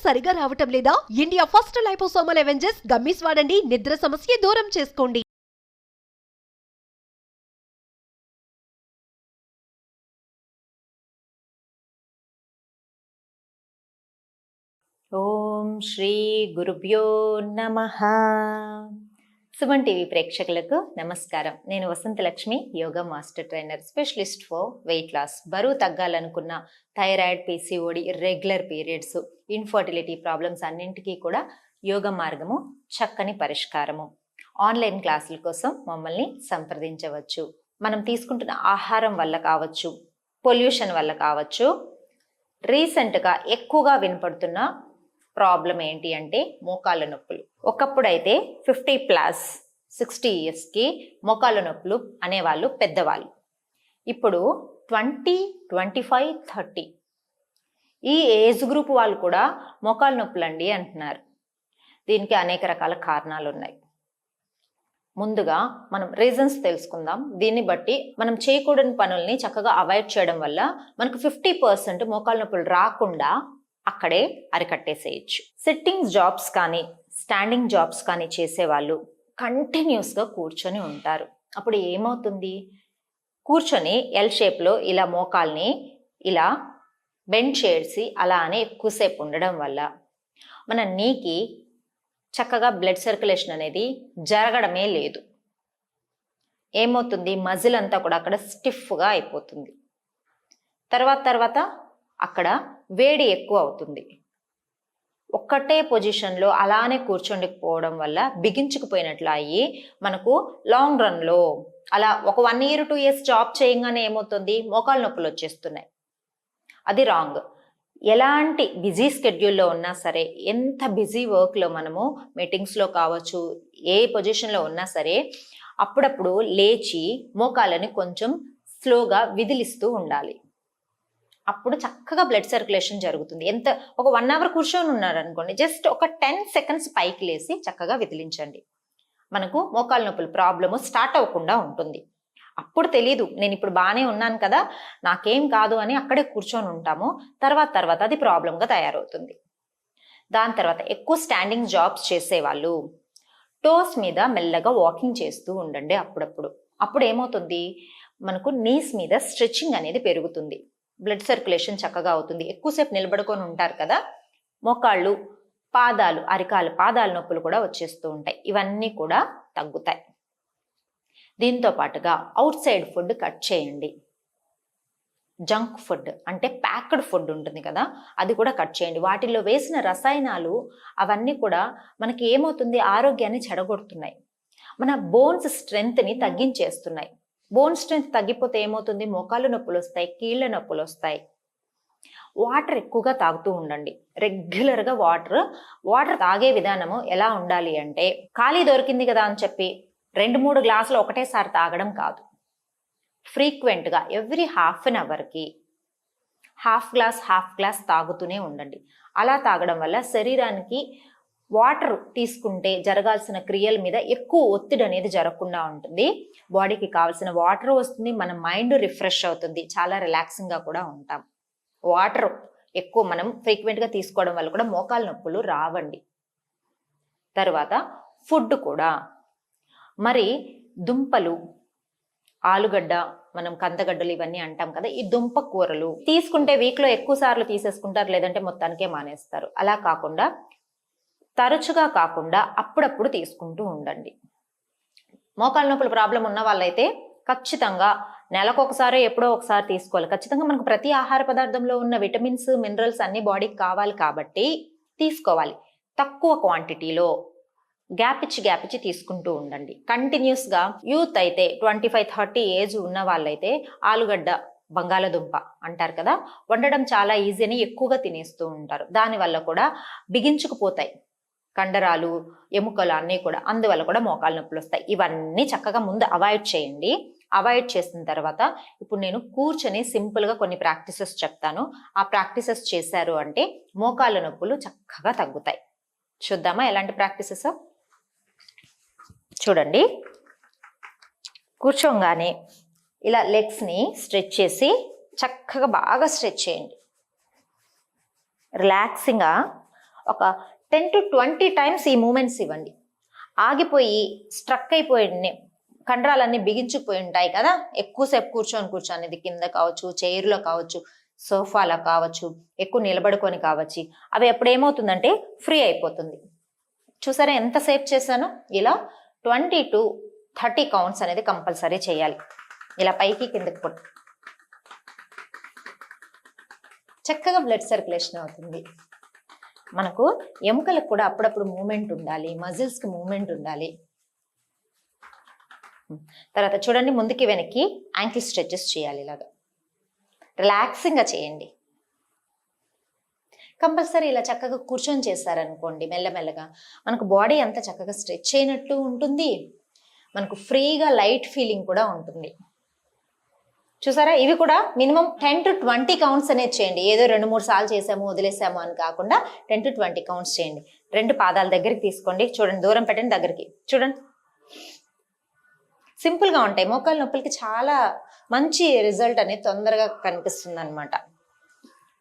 సరిగా రావటం లేదా? India first liposomal Avengers gummies వాడండి. నిద్ర సమస్య దూరం చేసుకోండి. ఓం శ్రీ గురుభ్యో నమః. సుమన్ టీవీ ప్రేక్షకులకు నమస్కారం. నేను Vasanthalakshmi, yoga master trainer, specialist for weight loss. బరువు తగ్గాలనుకున్న thyroid, PCOD, irregular periods, infertility problems అన్నింటికీ కూడా యోగా మార్గము చక్కని పరిష్కారము. ఆన్లైన్ క్లాసుల కోసం మమ్మల్ని సంప్రదించవచ్చు. మనం తీసుకుంటున్న ఆహారం వల్ల కావచ్చు, పొల్యూషన్ వల్ల కావచ్చు, రీసెంట్గా ఎక్కువగా వినపడుతున్న ప్రాబ్లం ఏంటి అంటే మోకాళ్ళ నొప్పులు. ఒకప్పుడు అయితే 50+ 60 yearsకి మోకాళ్ళ నొప్పులు అనేవాళ్ళు పెద్దవాళ్ళు. ఇప్పుడు 20, 25, 30 ఈ ఏజ్ గ్రూప్ వాళ్ళు కూడా మోకాళ్ళ నొప్పులు అండి అంటున్నారు. దీనికి అనేక రకాల కారణాలు ఉన్నాయి. ముందుగా మనం రీజన్స్ తెలుసుకుందాం. దీన్ని బట్టి మనం చేయకూడని పనుల్ని చక్కగా అవాయిడ్ చేయడం వల్ల మనకు 50% మోకాళ్ళ నొప్పులు రాకుండా అక్కడే అరికట్టేసేయచ్చు. సిట్టింగ్ జాబ్స్ కానీ స్టాండింగ్ జాబ్స్ కానీ చేసేవాళ్ళు కంటిన్యూస్గా కూర్చొని ఉంటారు. అప్పుడు ఏమవుతుంది? కూర్చొని ఎల్ షేప్లో ఇలా మోకాల్ని ఇలా బెండ్ చేసి అలానే ఎక్కువసేపు ఉండడం వల్ల మన నీకి చక్కగా బ్లడ్ సర్క్యులేషన్ అనేది జరగడమే లేదు. ఏమవుతుంది? మజిల్ అంతా కూడా అక్కడ స్టిఫ్గా అయిపోతుంది. తర్వాత అక్కడ వేడి ఎక్కువ అవుతుంది. ఒక్కటే పొజిషన్లో అలానే కూర్చోండిపోవడం వల్ల బిగించుకుపోయినట్లు అయ్యి మనకు లాంగ్ రన్లో అలా ఒక 1 year 2 years జాబ్ చేయగానే ఏమవుతుంది? మోకాళ్ళ నొప్పులు వచ్చేస్తున్నాయి. అది రాంగ్. ఎలాంటి బిజీ స్కెడ్యూల్లో ఉన్నా సరే, ఎంత బిజీ వర్క్లో మనము మీటింగ్స్లో కావచ్చు, ఏ పొజిషన్లో ఉన్నా సరే, అప్పుడప్పుడు లేచి మోకాళ్ళని కొంచెం స్లోగా విదిలిస్తూ ఉండాలి. అప్పుడు చక్కగా బ్లడ్ సర్క్యులేషన్ జరుగుతుంది. ఎంత ఒక 1 hour కూర్చొని ఉన్నారనుకోండి, జస్ట్ ఒక 10 seconds పైకి లేసి చక్కగా విదిలించండి. మనకు మోకాళ్ళ నొప్పులు ప్రాబ్లము స్టార్ట్ అవ్వకుండా ఉంటుంది. అప్పుడు తెలీదు, నేను ఇప్పుడు బాగానే ఉన్నాను కదా, నాకేం కాదు అని అక్కడే కూర్చొని ఉంటాము. తర్వాత అది ప్రాబ్లంగా తయారవుతుంది. దాని తర్వాత ఎక్కువ స్టాండింగ్ జాబ్స్ చేసేవాళ్ళు టోస్ మీద మెల్లగా వాకింగ్ చేస్తూ ఉండండి అప్పుడప్పుడు. అప్పుడు ఏమవుతుంది? మనకు నీస్ మీద స్ట్రెచ్చింగ్ అనేది పెరుగుతుంది. బ్లడ్ సర్క్యులేషన్ చక్కగా అవుతుంది. ఎక్కువసేపు నిలబడుకొని ఉంటారు కదా, మోకాళ్ళు, పాదాలు, అరికాలు, పాదాల నొప్పులు కూడా వచ్చేస్తూ ఉంటాయి. ఇవన్నీ కూడా తగ్గుతాయి. దీంతో పాటుగా అవుట్ సైడ్ ఫుడ్ కట్ చేయండి. జంక్ ఫుడ్ అంటే ప్యాక్డ్ ఫుడ్ ఉంటుంది కదా, అది కూడా కట్ చేయండి. వాటిల్లో వేసిన రసాయనాలు అవన్నీ కూడా మనకి ఏమవుతుంది? ఆరోగ్యాన్ని చెడగొడుతున్నాయి. మన బోన్స్ స్ట్రెంగ్త్ని తగ్గించేస్తున్నాయి. బోన్ స్ట్రెంగ్త్ తగ్గిపోతే ఏమవుతుంది? మోకాళ్ళ నొప్పులు వస్తాయి, కీళ్ళ నొప్పులు వస్తాయి. వాటర్ ఎక్కువగా తాగుతూ ఉండండి. రెగ్యులర్గా వాటర్ తాగే విధానము ఎలా ఉండాలి అంటే, ఖాళీ దొరికింది కదా అని చెప్పి 2-3 గ్లాసులు ఒకటేసారి తాగడం కాదు. ఫ్రీక్వెంట్గా ఎవ్రీ హాఫ్ అన్ అవర్కి హాఫ్ గ్లాస్ తాగుతూనే ఉండండి. అలా తాగడం వల్ల శరీరానికి వాటర్ తీసుకుంటే జరగాల్సిన క్రియల మీద ఎక్కువ ఒత్తిడి అనేది జరగకుండా ఉంటుంది. బాడీకి కావాల్సిన వాటర్ వస్తుంది, మన మైండ్ రిఫ్రెష్ అవుతుంది, చాలా రిలాక్సింగ్గా కూడా ఉంటాం. వాటర్ ఎక్కువ మనం ఫ్రీక్వెంట్గా తీసుకోవడం వల్ల కూడా మోకాళ్ళ నొప్పులు రావండి. తర్వాత ఫుడ్ కూడా మరి దుంపలు, ఆలుగడ్డ, మనం కందగడ్డలు ఇవన్నీ అంటాం కదా, ఈ దుంప కూరలు తీసుకుంటే వీక్లో ఎక్కువ సార్లు తీసేసుకుంటారు, లేదంటే మొత్తానికే మానేస్తారు. అలా కాకుండా తరచుగా కాకుండా అప్పుడప్పుడు తీసుకుంటూ ఉండండి. మోకాళ్ళ నొప్పుల ప్రాబ్లం ఉన్న వాళ్ళైతే ఖచ్చితంగా నెలకొకసారి ఎప్పుడో ఒకసారి తీసుకోవాలి. ఖచ్చితంగా మనకు ప్రతి ఆహార పదార్థంలో ఉన్న విటమిన్స్, మినరల్స్ అన్ని బాడీకి కావాలి కాబట్టి తీసుకోవాలి. తక్కువ క్వాంటిటీలో గ్యాప్ ఇచ్చి తీసుకుంటూ ఉండండి కంటిన్యూస్గా. యూత్ అయితే 25-30 ఏజ్ ఉన్న వాళ్ళైతే ఆలుగడ్డ, బంగాళదుంప అంటారు కదా, వండడం చాలా ఈజీ అని ఎక్కువగా తినేస్తూ ఉంటారు. దానివల్ల కూడా బిగించుకుపోతాయి కండరాలు, ఎముకలు అన్నీ కూడా. అందువల్ల కూడా మోకాళ్ళ నొప్పులు వస్తాయి. ఇవన్నీ చక్కగా ముందు అవాయిడ్ చేయండి. అవాయిడ్ చేసిన తర్వాత ఇప్పుడు నేను కూర్చొని సింపుల్గా కొన్ని ప్రాక్టీసెస్ చెప్తాను. ఆ ప్రాక్టీసెస్ చేశారు అంటే మోకాళ్ళ నొప్పులు చక్కగా తగ్గుతాయి. చూద్దామా ఎలాంటి ప్రాక్టీసెస్? చూడండి, కూర్చోగానే ఇలా లెగ్స్ని స్ట్రెచ్ చేసి చక్కగా బాగా స్ట్రెచ్ చేయండి. రిలాక్సింగ్గా ఒక 10 to 20 టైమ్స్ ఈ మూమెంట్స్ ఇవ్వండి. ఆగిపోయి స్ట్రక్ అయిపోయి కండరాలన్నీ బిగించుకుపోయి ఉంటాయి కదా, ఎక్కువసేపు కూర్చొని ఇది కింద కావచ్చు, చైర్లో కావచ్చు, సోఫాలో కావచ్చు, ఎక్కువ నిలబడుకొని కావచ్చు, అవి ఎప్పుడు ఏమవుతుందంటే ఫ్రీ అయిపోతుంది. చూసారా ఎంతసేపు చేశాను? ఇలా 20 to 30 కౌంట్స్ అనేది కంపల్సరీ చేయాలి. ఇలా పైకి కిందకి పట్టు, చక్కగా బ్లడ్ సర్క్యులేషన్ అవుతుంది. మనకు ఎముకలకు కూడా అప్పుడప్పుడు మూమెంట్ ఉండాలి, మజిల్స్కి మూమెంట్ ఉండాలి. తర్వాత చూడండి, ముందుకి వెనక్కి యాంకిల్ స్ట్రెచెస్ చేయాలి. ఇలాగా రిలాక్సింగ్గా చేయండి. కంపల్సరీ ఇలా చక్కగా కూర్చొని చేస్తారనుకోండి, మెల్లమెల్లగా మనకు బాడీ అంతా చక్కగా స్ట్రెచ్ అయినట్టు ఉంటుంది, మనకు ఫ్రీగా లైట్ ఫీలింగ్ కూడా ఉంటుంది. చూసారా, ఇవి కూడా మినిమం 10 to 20 కౌంట్స్ అనేది చేయండి. ఏదో 2-3 సార్లు చేసాము వదిలేసాము అని కాకుండా 10 to 20 కౌంట్స్ చేయండి. 2 పాదాల దగ్గరికి తీసుకోండి, చూడండి, దూరం పెట్టండి, దగ్గరికి చూడండి. సింపుల్గా ఉంటాయి. మోకాళ్ళ నొప్పులకి చాలా మంచి రిజల్ట్ అనేది తొందరగా కనిపిస్తుంది అనమాట.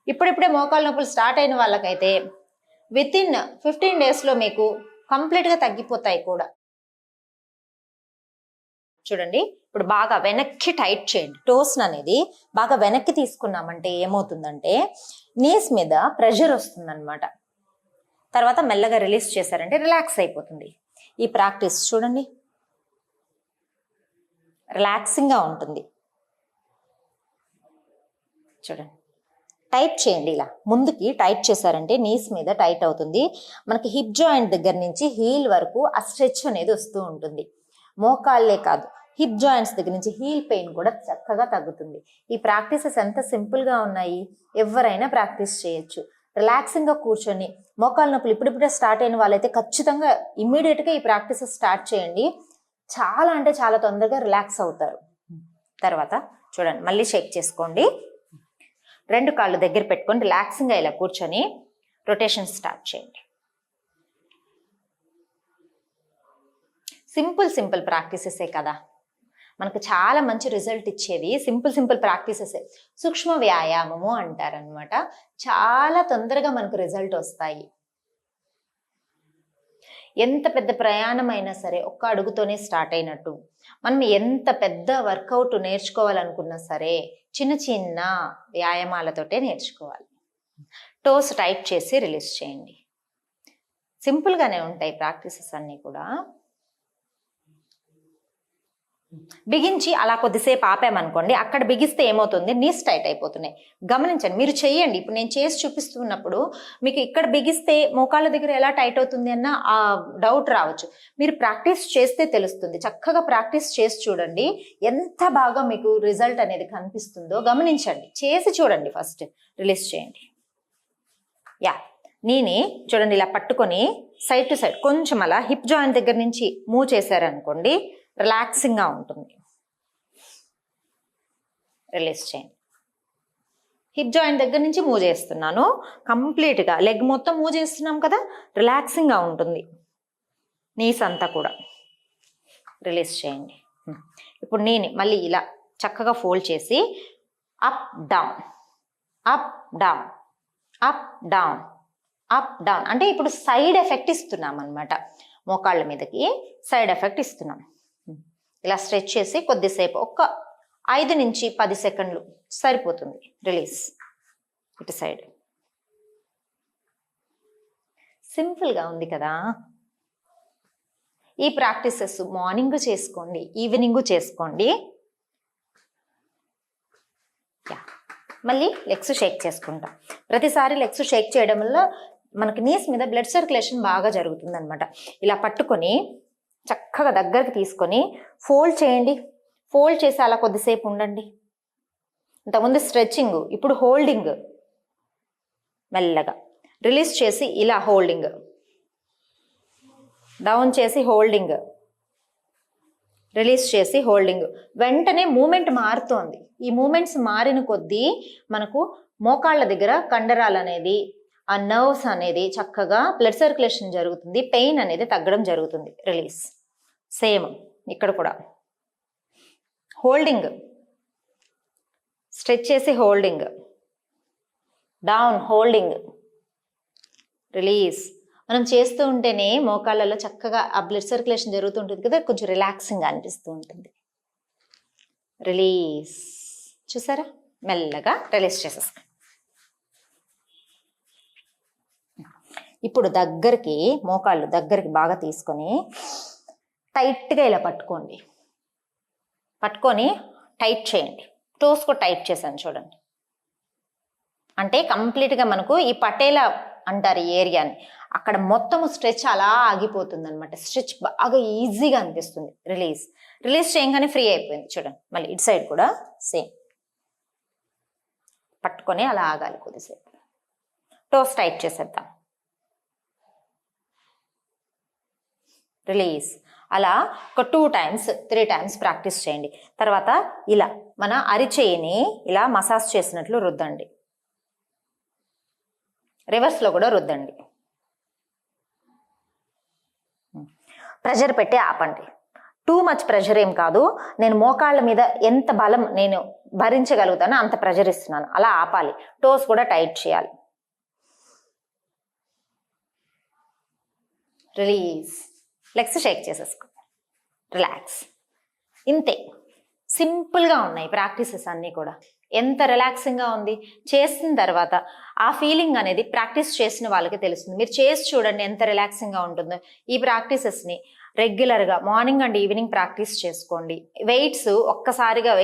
ఇప్పుడిప్పుడే మోకాళ్ళ నొప్పులు స్టార్ట్ అయిన వాళ్ళకైతే వితిన్ 15 డేస్లో మీకు కంప్లీట్గా తగ్గిపోతాయి కూడా. చూడండి, ఇప్పుడు బాగా వెనక్కి టైట్ చేయండి. టోస్ అనేది బాగా వెనక్కి తీసుకున్నామంటే ఏమవుతుందంటే నీస్ మీద ప్రెషర్ వస్తుందన్నమాట. తర్వాత మెల్లగా రిలీజ్ చేశారంటే రిలాక్స్ అయిపోతుంది. ఈ ప్రాక్టీస్ చూడండి, రిలాక్సింగ్గా ఉంటుంది. చూడండి, టైట్ చేయండి. ఇలా ముందుకి టైట్ చేశారంటే నీస్ మీద టైట్ అవుతుంది. మనకి హిప్ జాయింట్ దగ్గర నుంచి హీల్ వరకు ఆ స్ట్రెచ్ అనేది వస్తూ ఉంటుంది. మోకాళ్ళే కాదు, హిప్ జాయింట్స్ దగ్గర నుంచి హీల్ పెయిన్ కూడా చక్కగా తగ్గుతుంది. ఈ ప్రాక్టీసెస్ ఎంత సింపుల్గా ఉన్నాయి, ఎవరైనా ప్రాక్టీస్ చేయొచ్చు. రిలాక్సింగ్గా కూర్చొని, మోకాళ్ళ నొప్పులు ఇప్పుడిప్పుడే స్టార్ట్ అయిన వాళ్ళైతే ఖచ్చితంగా ఇమ్మీడియట్గా ఈ ప్రాక్టీసెస్ స్టార్ట్ చేయండి. చాలా అంటే చాలా తొందరగా రిలాక్స్ అవుతారు. తర్వాత చూడండి, మళ్ళీ షేక్ చేసుకోండి. 2 కాళ్ళు దగ్గర పెట్టుకొని రిలాక్సింగ్గా ఇలా కూర్చొని రొటేషన్ స్టార్ట్ చేయండి. సింపుల్ ప్రాక్టీసెసే కదా, మనకు చాలా మంచి రిజల్ట్ ఇచ్చేది సింపుల్ ప్రాక్టీసెసే. సూక్ష్మ వ్యాయామము అంటారనమాట. చాలా తొందరగా మనకు రిజల్ట్ వస్తాయి. ఎంత పెద్ద ప్రయాణం అయినా సరే ఒక్క అడుగుతోనే స్టార్ట్ అయినట్టు. మనం ఎంత పెద్ద వర్కౌట్ నేర్చుకోవాలనుకున్నా సరే చిన్న చిన్న వ్యాయామాలతోటే నేర్చుకోవాలి. టోస్ టైట్ చేసి రిలీజ్ చేయండి. సింపుల్గానే ఉంటాయి ప్రాక్టీసెస్ అన్నీ కూడా. బిగించి అలా కొద్దిసేపు ఆపామనుకోండి, అక్కడ బిగిస్తే ఏమవుతుంది, నీస్ టైట్ అయిపోతున్నాయి. గమనించండి, మీరు చెయ్యండి. ఇప్పుడు నేను చేసి చూపిస్తున్నప్పుడు మీకు ఇక్కడ బిగిస్తే మోకాళ్ళ దగ్గర ఎలా టైట్ అవుతుంది అన్న ఆ డౌట్ రావచ్చు. మీరు ప్రాక్టీస్ చేస్తే తెలుస్తుంది. చక్కగా ప్రాక్టీస్ చేసి చూడండి, ఎంత బాగా మీకు రిజల్ట్ అనేది కనిపిస్తుందో గమనించండి. చేసి చూడండి, ఫస్ట్ రిలీజ్ చేయండి. యా, నేనే చూడండి, ఇలా పట్టుకొని సైడ్ టు సైడ్ కొంచెం అలా హిప్ జాయింట్ దగ్గర నుంచి మూవ్ చేశారనుకోండి, రిలాక్సింగ్గా ఉంటుంది. రిలీజ్ చేయండి. హిప్ జాయింట్ దగ్గర నుంచి మూవ్ చేస్తున్నాను, కంప్లీట్గా లెగ్ మొత్తం మూవ్ చేస్తున్నాం కదా, రిలాక్సింగ్గా ఉంటుంది. నీస్ అంతా కూడా రిలీజ్ చేయండి. ఇప్పుడు నేను మళ్ళీ ఇలా చక్కగా ఫోల్డ్ చేసి up down, up down, up down, up down అంటే ఇప్పుడు సైడ్ ఎఫెక్ట్ ఇస్తున్నాం అనమాట. మోకాళ్ళ మీదకి సైడ్ ఎఫెక్ట్ ఇస్తున్నాం. ఇలా స్ట్రెచ్ చేసి కొద్దిసేపు ఒక 5 నుంచి 10 సెకండ్లు సరిపోతుంది. రిలీజ్. ఇటు సైడ్. సింపుల్గా ఉంది కదా. ఈ ప్రాక్టీసెస్ మార్నింగ్ చేసుకోండి, ఈవినింగ్ చేసుకోండి. మళ్ళీ లెగ్స్ షేక్ చేసుకుంటాం. ప్రతిసారి లెగ్స్ షేక్ చేయడం వల్ల మనకి నీస్ మీద బ్లడ్ సర్క్యులేషన్ బాగా జరుగుతుంది అనమాట. ఇలా పట్టుకొని చక్కగా దగ్గరికి తీసుకొని ఫోల్డ్ చేయండి. ఫోల్డ్ చేసి అలా కొద్దిసేపు ఉండండి. ఇంతకుముందు స్ట్రెచ్చింగ్, ఇప్పుడు హోల్డింగ్. మెల్లగా రిలీజ్ చేసి ఇలా హోల్డింగ్, డౌన్ చేసి హోల్డింగ్, రిలీజ్ చేసి హోల్డింగ్. వెంటనే మూమెంట్ మారుతోంది. ఈ మూమెంట్స్ మారిన కొద్దీ మనకు మోకాళ్ళ దగ్గర కండరాలు అనేది, ఆ నర్వ్స్ అనేది చక్కగా బ్లడ్ సర్క్యులేషన్ జరుగుతుంది, పెయిన్ అనేది తగ్గడం జరుగుతుంది. రిలీజ్. సేమ్ ఇక్కడ కూడా హోల్డింగ్, స్ట్రెచ్ చేసి హోల్డింగ్, డౌన్ హోల్డింగ్, రిలీజ్. మనం చేస్తూ ఉంటేనే మోకాళ్ళలో చక్కగా ఆ బ్లడ్ సర్క్యులేషన్ జరుగుతుంటుంది కదా, కొంచెం రిలాక్సింగ్ అనిపిస్తూ ఉంటుంది. రిలీజ్. చూసారా, మెల్లగా రిలీజ్ చేసేస్తాం. ఇప్పుడు దగ్గరికి, మోకాళ్ళు దగ్గరికి బాగా తీసుకొని టైట్గా ఇలా పట్టుకోండి. పట్టుకొని టైట్ చేయండి. టోస్ కూడా టైట్ చేశాను చూడండి. అంటే కంప్లీట్గా మనకు ఈ పటేలా అంటారు ఈ ఏరియాని, అక్కడ మొత్తము స్ట్రెచ్ అలా ఆగిపోతుంది అనమాట. స్ట్రెచ్ బాగా ఈజీగా అనిపిస్తుంది. రిలీజ్. రిలీజ్ చేయగానే ఫ్రీ అయిపోయింది చూడండి. మళ్ళీ ఇటు సైడ్ కూడా సేమ్ పట్టుకొని అలా ఆగాలి కొద్దిసేపు. టోస్ టైట్ చేసేద్దాం. రిలీజ్. అలా ఒక 2 times 3 times ప్రాక్టీస్ చేయండి. తర్వాత ఇలా మన అరిచేయిని ఇలా మసాజ్ చేసినట్లు రుద్దండి. రివర్స్లో కూడా రుద్దండి. ప్రెషర్ పెట్టి ఆపండి. టూ మచ్ ప్రెషర్ ఏం కాదు. నేను మోకాళ్ళ మీద ఎంత బలం నేను భరించగలుగుతానో అంత ప్రెషర్ ఇస్తున్నాను. అలా ఆపాలి. టోస్ కూడా టైట్ చేయాలి. రిలీజ్. లెగ్స్ షేక్ చేసేసుకో. రిలాక్స్. ఇంతే, సింపుల్గా ఉన్నాయి ప్రాక్టీసెస్ అన్నీ కూడా. ఎంత రిలాక్సింగ్గా ఉంది. చేసిన తర్వాత ఆ ఫీలింగ్ అనేది ప్రాక్టీస్ చేసిన వాళ్ళకి తెలుస్తుంది. మీరు చేసి చూడండి ఎంత రిలాక్సింగ్గా ఉంటుందో. ఈ ప్రాక్టీసెస్ని రెగ్యులర్గా మార్నింగ్ అండ్ ఈవినింగ్ ప్రాక్టీస్ చేసుకోండి. వెయిట్స్ ఒక్కసారిగా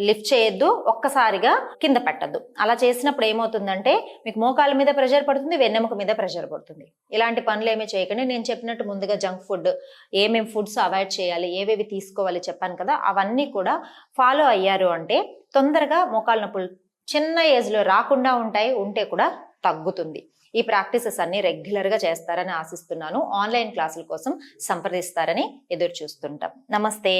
లిఫ్ట్ చేయొద్దు, ఒక్కసారిగా కింద పెట్టద్దు. అలా చేసినప్పుడు ఏమవుతుందంటే మీకు మోకాళ్ళ మీద ప్రెషర్ పడుతుంది, వెన్నెముక మీద ప్రెషర్ పడుతుంది. ఇలాంటి పనులు ఏమీ చేయకండి. నేను చెప్పినట్టు ముందుగా జంక్ ఫుడ్, ఏమేమి ఫుడ్స్ అవాయిడ్ చేయాలి, ఏవేవి తీసుకోవాలి చెప్పాను కదా, అవన్నీ కూడా ఫాలో అయ్యారు అంటే తొందరగా మోకాళ్ళ నొప్పులు చిన్న ఏజ్లో రాకుండా ఉంటాయి. ఉంటే కూడా తగ్గుతుంది. ఈ ప్రాక్టీసెస్ అన్ని రెగ్యులర్గా చేస్తారని ఆశిస్తున్నాను. ఆన్లైన్ క్లాసుల కోసం సంప్రదిస్తారని ఎదురు చూస్తుంటాం. నమస్తే.